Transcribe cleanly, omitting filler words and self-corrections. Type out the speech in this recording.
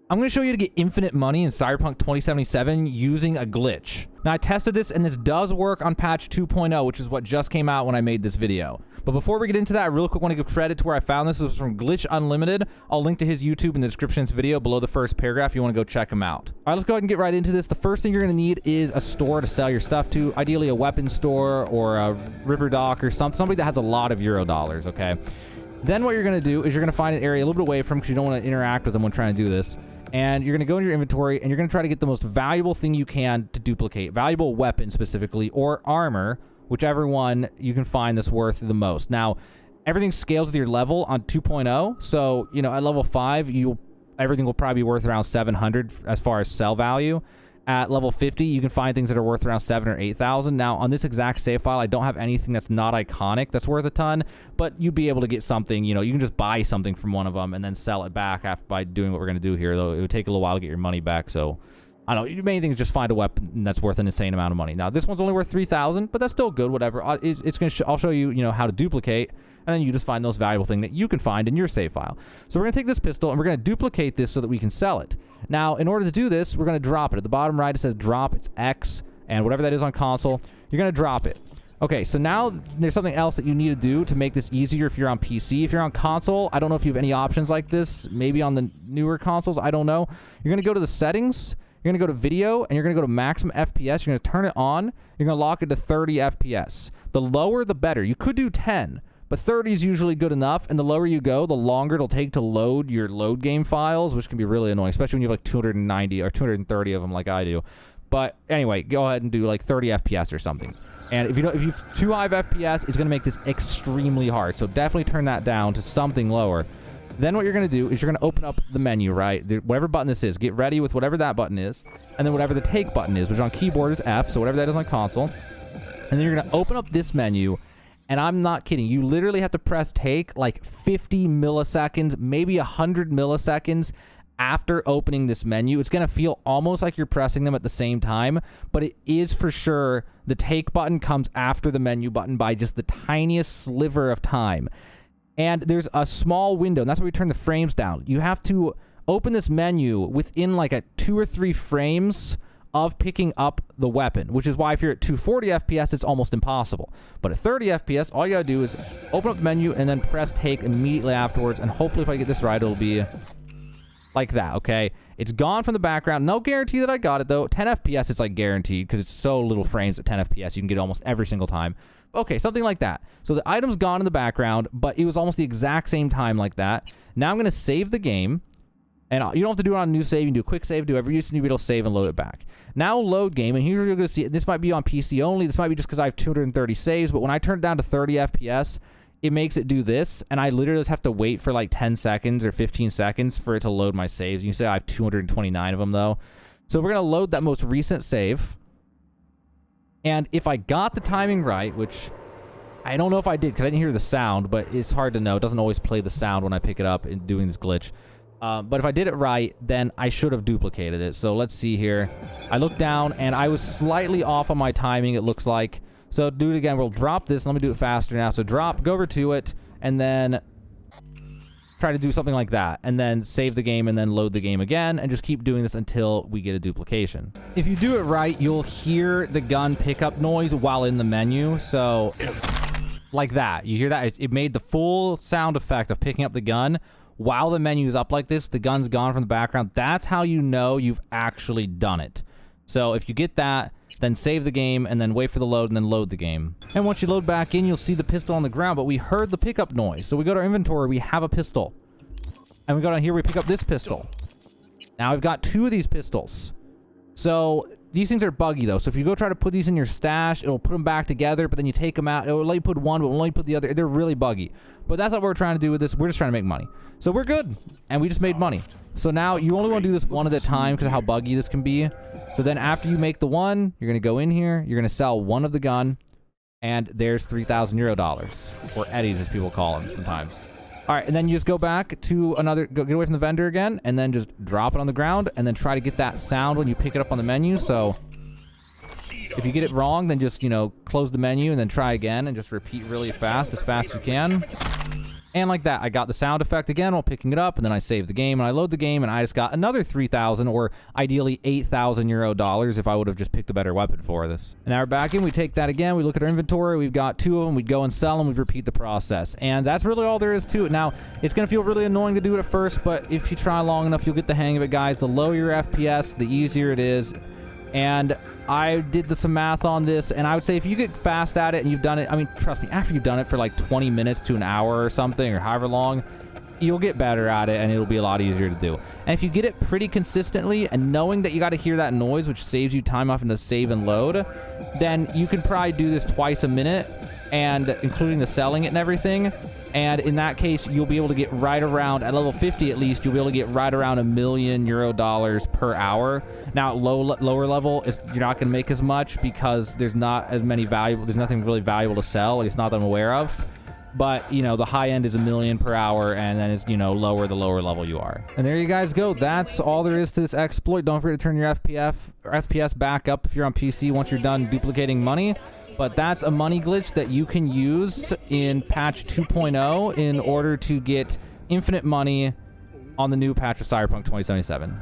I'm going to show you to get infinite money in Cyberpunk 2077 using a glitch. Now, I tested this, and this does work on patch 2.0, which is what just came out when I made this video. But before we get into that, I real quick want to give credit to where I found this. This was from Glitch Unlimited. I'll link to his YouTube in the description of this video below the first paragraph if you want to go check him out. All right, let's go ahead and get right into this. The first thing you're going to need is a store to sell your stuff to, ideally a weapon store or a Ripper Dock or somebody that has a lot of Eurodollars, okay? Then what you're going to do is you're going to find an area a little bit away from because you don't want to interact with them when trying to do this. And you're going to go into your inventory and you're going to try to get the most valuable thing you can to duplicate. Valuable weapon specifically, or armor, whichever one you can find that's worth the most. Now, everything scales with your level on 2.0. So, you know, at level 5, everything will probably be worth around 700 as far as sell value. At level 50, you can find things that are worth around 7,000 or 8,000. Now, on this exact save file, I don't have anything that's not iconic that's worth a ton, but you'd be able to get something, you know, you can just buy something from one of them and then sell it back by doing what we're going to do here, though it would take a little while to get your money back, so I don't know. Your main thing is just find a weapon that's worth an insane amount of money. Now, this one's only worth 3,000, but that's still good, whatever. I'll show you, you know, how to duplicate, and then you just find the most valuable thing that you can find in your save file. So we're going to take this pistol, and we're going to duplicate this so that we can sell it. Now, in order to do this, we're going to drop it. At the bottom right, it says drop. It's X, and whatever that is on console, you're going to drop it. Okay, so now there's something else that you need to do to make this easier if you're on PC. If you're on console, I don't know if you have any options like this. Maybe on the newer consoles, I don't know. You're going to go to the settings. You're going to go to video, and you're going to go to maximum FPS. You're going to turn it on. You're going to lock it to 30 FPS. The lower, the better. You could do 10, but 30 is usually good enough, and the lower you go, the longer it'll take to load your load game files, which can be really annoying, especially when you have like 290 or 230 of them like I do. But anyway, go ahed and do like 30 FPS or something. And if you've too high of FPS, it's going to make this extremely hard. So definitely turn that down to something lower. Then what you're going to do is you're going to open up the menu, right? Whatever button this is, get ready with whatever that button is, and then whatever the take button is, which on keyboard is F, so whatever that is on console. And then you're going to open up this menu, and I'm not kidding. You literally have to press take like 50 milliseconds, maybe 100 milliseconds after opening this menu. It's going to feel almost like you're pressing them at the same time, but it is for sure the take button comes after the menu button by just the tiniest sliver of time. And there's a small window, and that's why we turn the frames down. You have to open this menu within like a 2 or 3 frames of picking up the weapon, which is why if you're at 240 FPS, it's almost impossible. But at 30 FPS, all you gotta do is open up the menu and then press take immediately afterwards, and hopefully if I get this right, it'll be like that, okay? It's gone from the background. No guarantee that I got it, though. 10 FPS, it's like guaranteed, because it's so little frames at 10 FPS. You can get it almost every single time. Okay, something like that. So the item's gone in the background, but it was almost the exact same time like that. Now I'm going to save the game, and you don't have to do it on a new save. You can do a quick save, do whatever you used to do, it'll save and load it back. Now load game, and here you're going to see it. This might be on PC only. This might be just because I have 230 saves, but when I turn it down to 30 FPS, it makes it do this, and I literally just have to wait for like 10 seconds or 15 seconds for it to load my saves. You can see I have 229 of them, though. So we're going to load that most recent save. And if I got the timing right, which I don't know if I did because I didn't hear the sound, but it's hard to know. It doesn't always play the sound when I pick it up in doing this glitch. But if I did it right, then I should have duplicated it. So let's see here. I looked down, and I was slightly off on my timing, it looks like. So do it again. We'll drop this. Let me do it faster now. So drop, go over to it, and then try to do something like that, and then save the game and then load the game again, and just keep doing this until we get a duplication. If you do it right, you'll hear the gun pickup noise while in the menu. So like that. You hear that? It made the full sound effect of picking up the gun while the menu is up like this. The gun's gone from the background. That's how you know you've actually done it. So if you get that, then save the game, and then wait for the load, and then load the game. And once you load back in, you'll see the pistol on the ground, but we heard the pickup noise. So we go to our inventory, we have a pistol. And we go down here, we pick up this pistol. Now I've got 2 of these pistols. So these things are buggy, though. So if you go try to put these in your stash, it'll put them back together, but then you take them out. It'll let you put one, but won't let you put the other. They're really buggy. But that's not what we're trying to do with this. We're just trying to make money. So we're good, and we just made money. So now you only want to do this one at a time because of how buggy this can be. So then after you make the one, you're going to go in here, you're going to sell one of the gun, and there's 3,000 Eurodollars, or eddies as people call them sometimes. All right, and then you just go back to another, get away from the vendor again, and then just drop it on the ground, and then try to get that sound when you pick it up on the menu. So if you get it wrong, then just, you know, close the menu and then try again and just repeat really fast, as you can. And like that, I got the sound effect again while picking it up, and then I save the game, and I load the game, and I just got another 3,000, or ideally 8,000 eurodollars if I would have just picked a better weapon for this. And now we're back in, we take that again, we look at our inventory, we've got 2 of them, we'd go and sell them, we'd repeat the process. And that's really all there is to it. Now, it's going to feel really annoying to do it at first, but if you try long enough, you'll get the hang of it, guys. The lower your FPS, the easier it is. And I did some math on this, and I would say if you get fast at it and you've done it, I mean, trust me, after you've done it for like 20 minutes to an hour or something, or however long, you'll get better at it, and it'll be a lot easier to do. And if you get it pretty consistently, and knowing that you got to hear that noise, which saves you time off into save and load, then you can probably do this twice a minute, and including the selling it and everything. And in that case, you'll be able to get right around, at level 50 at least, you'll be able to get right around $1 million eurodollars per hour. Now, at lower level, you're not going to make as much because there's not as many there's nothing really valuable to sell, at least not that I'm aware of. But, you know, the high end is $1 million per hour, and then it's, you know, lower the lower level you are. And there you guys go. That's all there is to this exploit. Don't forget to turn your FPS back up if you're on PC once you're done duplicating money. But that's a money glitch that you can use in patch 2.0 in order to get infinite money on the new patch of Cyberpunk 2077.